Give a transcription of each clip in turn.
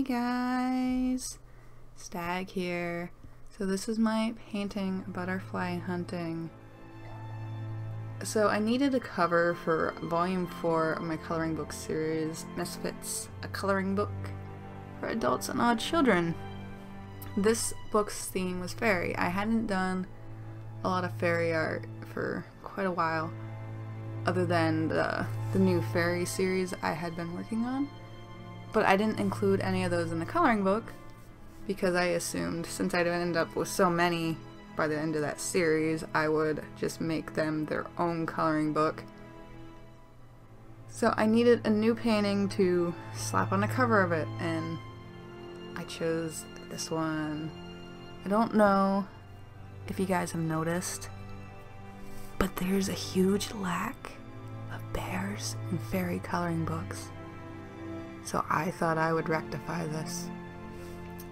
guys, Stag here. So this is my painting Butterfly Hunting. So I needed a cover for volume 4 of my coloring book series, Misfits, a coloring book for adults and odd children. This book's theme was fairy. I hadn't done a lot of fairy art for quite a while, other than the new fairy series I had been working on. But I didn't include any of those in the coloring book because I assumed since I'd end up with so many by the end of that series, I would just make them their own coloring book. So I needed a new painting to slap on the cover of it, and I chose this one. I don't know if you guys have noticed, but there's a huge lack of bears in fairy coloring books. So I thought I would rectify this.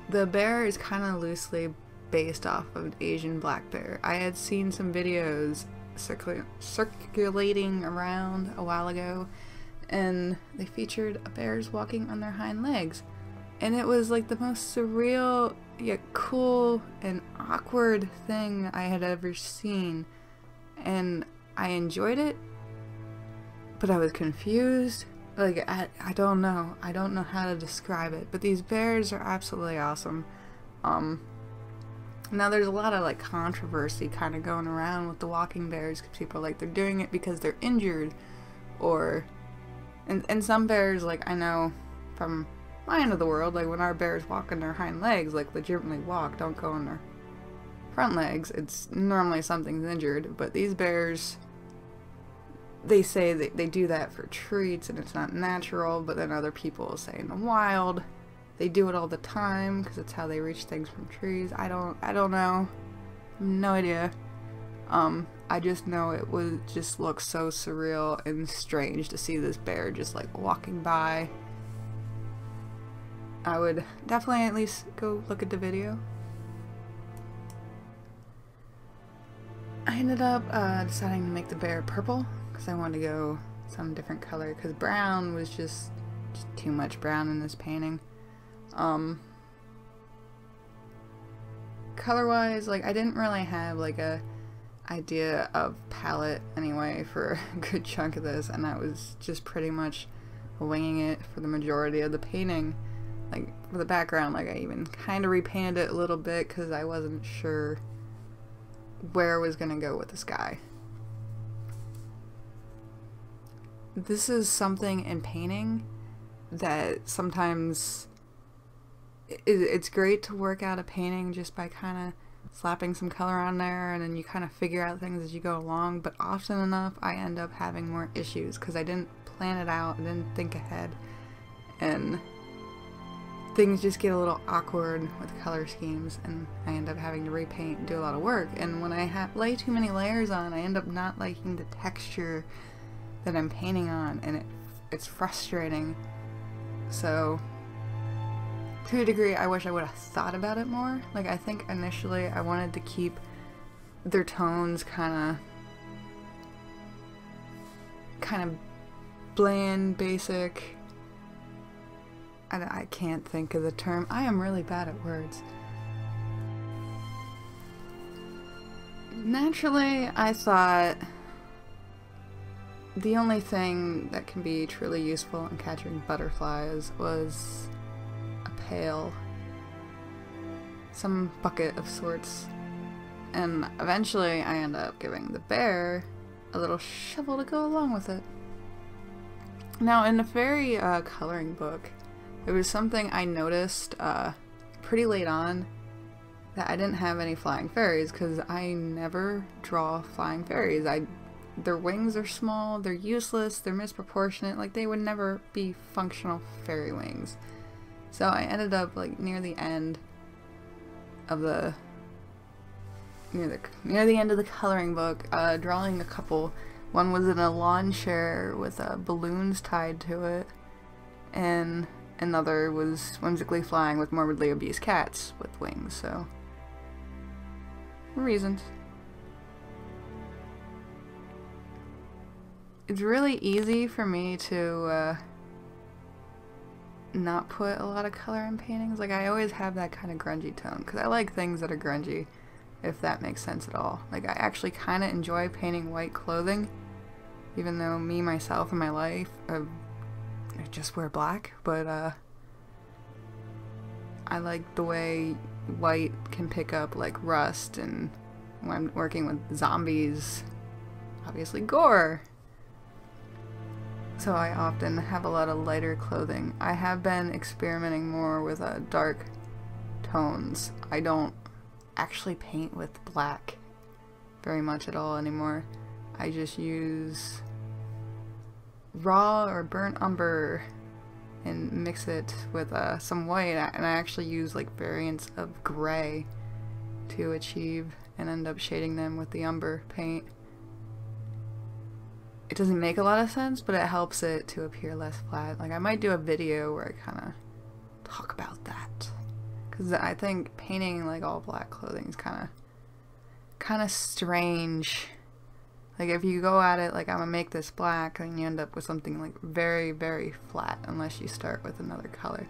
The bear is kind of loosely based off of an Asian black bear. I had seen some videos circulating around a while ago, and they featured bears walking on their hind legs. And it was like the most surreal yet cool and awkward thing I had ever seen. And I enjoyed it, but I was confused. Like, I don't know how to describe it, but these bears are absolutely awesome. Now there's a lot of like controversy kind of going around with the walking bears, because people are like they're doing it because they're injured, or and some bears, like I know from my end of the world, like when our bears walk on their hind legs, like legitimately walk, don't go on their front legs, it's normally something's injured. But these bears, they say that they do that for treats and it's not natural, but then other people say in the wild they do it all the time because it's how they reach things from trees. I don't know. No idea. I just know it would just look so surreal and strange to see this bear just like walking by. I would definitely at least go look at the video. I ended up deciding to make the bear purple because I wanted to go some different color, because brown was just too much brown in this painting. Color-wise, like I didn't really have like a idea of palette anyway for a good chunk of this, and I was just pretty much winging it for the majority of the painting. Like for the background, like I even kind of repainted it a little bit because I wasn't sure where I was gonna go with the sky. This is something in painting that sometimes it's great to work out a painting just by kind of slapping some color on there, and then you kind of figure out things as you go along, but often enough I end up having more issues because I didn't plan it out, I didn't think ahead, and things just get a little awkward with color schemes, and I end up having to repaint and do a lot of work. And when I lay too many layers on, I end up not liking the texture that I'm painting on, and it's frustrating. So to a degree, I wish I would have thought about it more. Like I think initially I wanted to keep their tones kind of bland, basic. I can't think of the term. I am really bad at words. Naturally, I thought the only thing that can be truly useful in catching butterflies was a pail, some bucket of sorts, and eventually I end up giving the bear a little shovel to go along with it. Now in the fairy coloring book, there was something I noticed pretty late on, that I didn't have any flying fairies because I never draw flying fairies. Their wings are small, they're useless, they're misproportionate, like they would never be functional fairy wings. So I ended up like near the end of the end of the coloring book, drawing a couple. One was in a lawn chair with balloons tied to it, and another was whimsically flying with morbidly obese cats with wings. So reasons. It's really easy for me to not put a lot of color in paintings. Like, I always have that kind of grungy tone, because I like things that are grungy, if that makes sense at all. Like, I actually kind of enjoy painting white clothing, even though me, myself, in my life, I just wear black, but, I like the way white can pick up, like, rust, and when I'm working with zombies, obviously gore. So I often have a lot of lighter clothing. I have been experimenting more with dark tones. I don't actually paint with black very much at all anymore. I just use raw or burnt umber and mix it with some white, and I actually use like variants of gray to achieve and end up shading them with the umber paint. It doesn't make a lot of sense, but it helps it to appear less flat. Like, I might do a video where I kind of talk about that, because I think painting like all black clothing is kind of strange. Like, if you go at it like, I'm gonna make this black, then you end up with something like very, very flat unless you start with another color.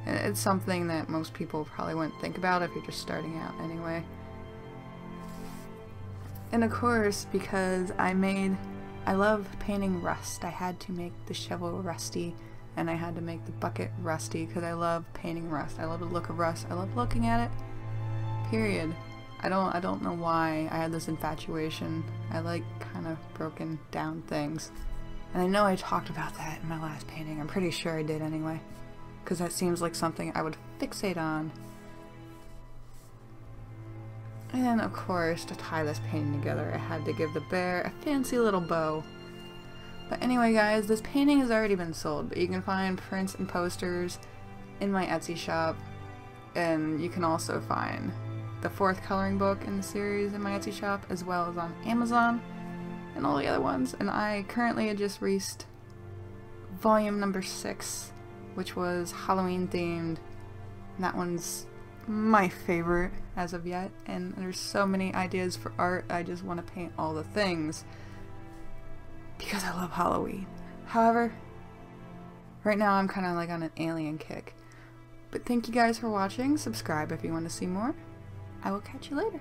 And it's something that most people probably wouldn't think about if you're just starting out anyway. And of course, because I love painting rust, I had to make the shovel rusty, and I had to make the bucket rusty, because I love painting rust. I love the look of rust. I love looking at it. Period. I don't know why I had this infatuation. I like kind of broken down things. And I know I talked about that in my last painting. I'm pretty sure I did anyway, because that seems like something I would fixate on. And of course, to tie this painting together, I had to give the bear a fancy little bow. But anyway, guys, this painting has already been sold, but you can find prints and posters in my Etsy shop, and you can also find the 4th coloring book in the series in my Etsy shop, as well as on Amazon and all the other ones. And I currently had just released volume number 6, which was Halloween themed, and that one's my favorite as of yet, and there's so many ideas for art. I just want to paint all the things because I love Halloween. However, right now I'm kind of like on an alien kick. But thank you guys for watching. Subscribe if you want to see more. I will catch you later.